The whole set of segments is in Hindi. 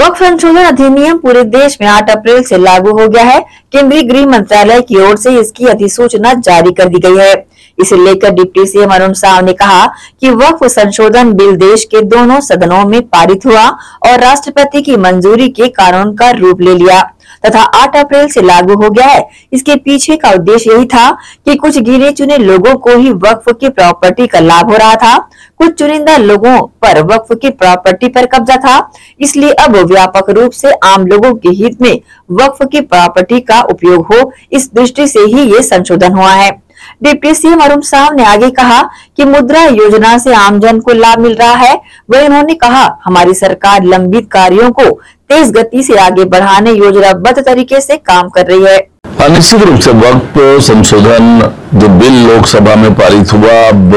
वक्फ संशोधन अधिनियम पूरे देश में 8 अप्रैल से लागू हो गया है। केंद्रीय गृह मंत्रालय की ओर से इसकी अधिसूचना जारी कर दी गई है। इसे लेकर डिप्टी सीएम अरुण साव ने कहा कि वक्फ संशोधन बिल देश के दोनों सदनों में पारित हुआ और राष्ट्रपति की मंजूरी के कानून का रूप ले लिया तथा 8 अप्रैल से लागू हो गया है। इसके पीछे का उद्देश्य यही था कि कुछ गिने चुने लोगों को ही वक्फ की प्रॉपर्टी का लाभ हो रहा था। कुछ चुनिंदा लोगों पर वक्फ की प्रॉपर्टी पर कब्जा था, इसलिए अब व्यापक रूप से आम लोगों के हित में वक्फ की प्रॉपर्टी का उपयोग हो, इस दृष्टि से ही ये संशोधन हुआ है। डिप्टी सीएम अरुण साव ने आगे कहा कि मुद्रा योजना से आमजन को लाभ मिल रहा है। वही उन्होंने कहा, हमारी सरकार लंबित कार्यों को तेज गति से आगे बढ़ाने योजनाबद्ध तरीके से काम कर रही है। निश्चित रूप से वक्फ संशोधन जो बिल लोकसभा में पारित हुआ, अब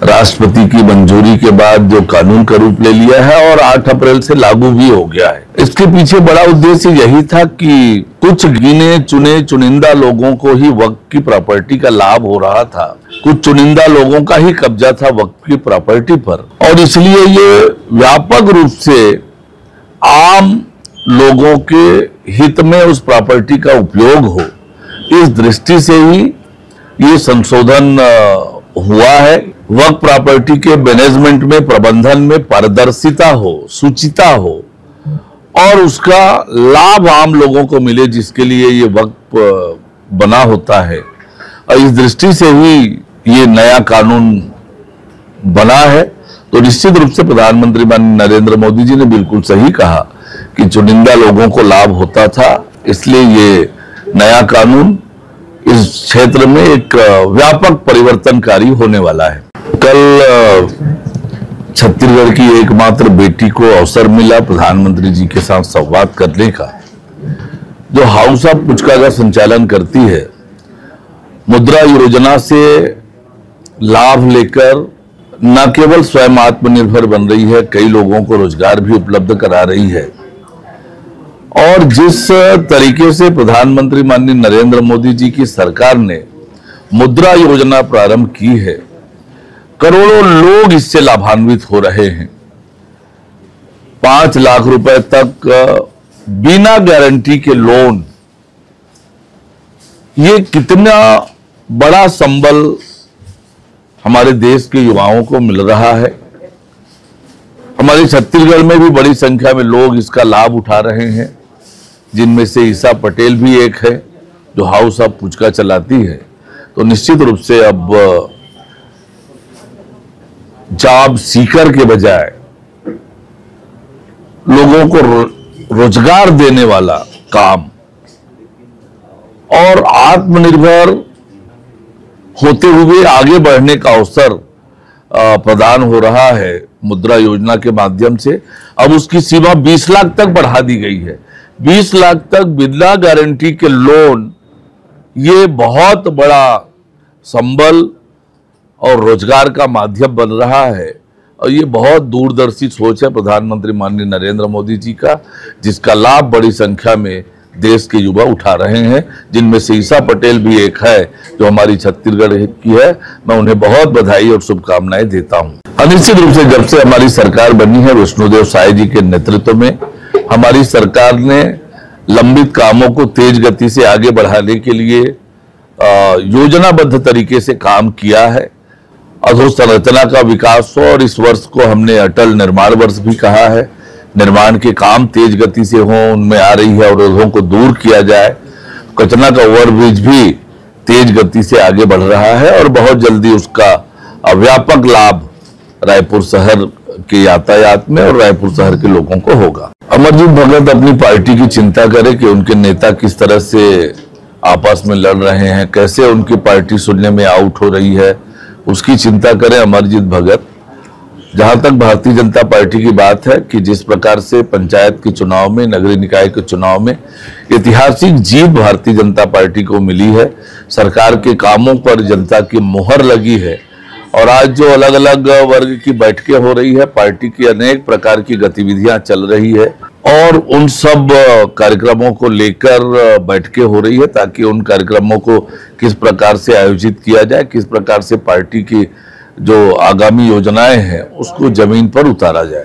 राष्ट्रपति की मंजूरी के बाद जो कानून का रूप ले लिया है और 8 अप्रैल से लागू भी हो गया है। इसके पीछे बड़ा उद्देश्य यही था कि कुछ गिने चुने चुनिंदा लोगों को ही वक्फ की प्रॉपर्टी का लाभ हो रहा था। कुछ चुनिंदा लोगों का ही कब्जा था वक्फ की प्रॉपर्टी पर, और इसलिए ये व्यापक रूप से आम लोगों के हित में उस प्रॉपर्टी का उपयोग हो, इस दृष्टि से ही ये संशोधन हुआ है। वक्फ प्रॉपर्टी के मैनेजमेंट में, प्रबंधन में पारदर्शिता हो, शुचिता हो और उसका लाभ आम लोगों को मिले, जिसके लिए ये वक्फ बना होता है। और इस दृष्टि से ही ये नया कानून बना है। तो निश्चित रूप से प्रधानमंत्री माननीय नरेंद्र मोदी जी ने बिल्कुल सही कहा कि चुनिंदा लोगों को लाभ होता था, इसलिए ये नया कानून इस क्षेत्र में एक व्यापक परिवर्तनकारी होने वाला है। कल छत्तीसगढ़ की एकमात्र बेटी को अवसर मिला प्रधानमंत्री जी के साथ संवाद करने का, जो हाउस ऑफ पुचका का संचालन करती है। मुद्रा योजना से लाभ लेकर न केवल स्वयं आत्मनिर्भर बन रही है, कई लोगों को रोजगार भी उपलब्ध करा रही है। और जिस तरीके से प्रधानमंत्री माननीय नरेंद्र मोदी जी की सरकार ने मुद्रा योजना प्रारंभ की है, करोड़ों लोग इससे लाभान्वित हो रहे हैं। 5 लाख रुपए तक बिना गारंटी के लोन, ये कितना बड़ा संबल हमारे देश के युवाओं को मिल रहा है। हमारे छत्तीसगढ़ में भी बड़ी संख्या में लोग इसका लाभ उठा रहे हैं, जिनमें से ईसा पटेल भी एक है जो हाउस ऑफ पुचका चलाती है। तो निश्चित रूप से अब जॉब सीकर के बजाय लोगों को रोजगार देने वाला काम और आत्मनिर्भर होते हुए आगे बढ़ने का अवसर प्रदान हो रहा है मुद्रा योजना के माध्यम से। अब उसकी सीमा 20 लाख तक बढ़ा दी गई है। 20 लाख तक बिना गारंटी के लोन, ये बहुत बड़ा संबल और रोजगार का माध्यम बन रहा है। और ये बहुत दूरदर्शी सोच है प्रधानमंत्री माननीय नरेंद्र मोदी जी का, जिसका लाभ बड़ी संख्या में देश के युवा उठा रहे हैं, जिनमें से ईसा पटेल भी एक है जो हमारी छत्तीसगढ़ की है। मैं उन्हें बहुत बधाई और शुभकामनाएं देता हूं। निश्चित रूप से जब से हमारी सरकार बनी है, विष्णुदेव साय जी के नेतृत्व में हमारी सरकार ने लंबित कामों को तेज गति से आगे बढ़ाने के लिए योजनाबद्ध तरीके से काम किया है। अधोसंरचना का विकास हो, और इस वर्ष को हमने अटल निर्माण वर्ष भी कहा है। निर्माण के काम तेज गति से हो, उनमें आ रही है अवरोधों को दूर किया जाए। कचना का ओवरब्रिज भी तेज गति से आगे बढ़ रहा है और बहुत जल्दी उसका व्यापक लाभ रायपुर शहर के यातायात में और रायपुर शहर के लोगों को होगा। अमरजीत भगत अपनी पार्टी की चिंता करे कि उनके नेता किस तरह से आपस में लड़ रहे हैं, कैसे उनकी पार्टी सुनने में आउट हो रही है, उसकी चिंता करें अमरजीत भगत। जहां तक भारतीय जनता पार्टी की बात है कि जिस प्रकार से पंचायत के चुनाव में, नगरीय निकाय के चुनाव में ऐतिहासिक जीत भारतीय जनता पार्टी को मिली है, सरकार के कामों पर जनता की मुहर लगी है, और आज जो अलग अलग वर्ग की बैठकें हो रही है, पार्टी की अनेक प्रकार की गतिविधियां चल रही है, और उन सब कार्यक्रमों को लेकर बैठकें हो रही है ताकि उन कार्यक्रमों को किस प्रकार से आयोजित किया जाए, किस प्रकार से पार्टी की जो आगामी योजनाएं हैं उसको जमीन पर उतारा जाए।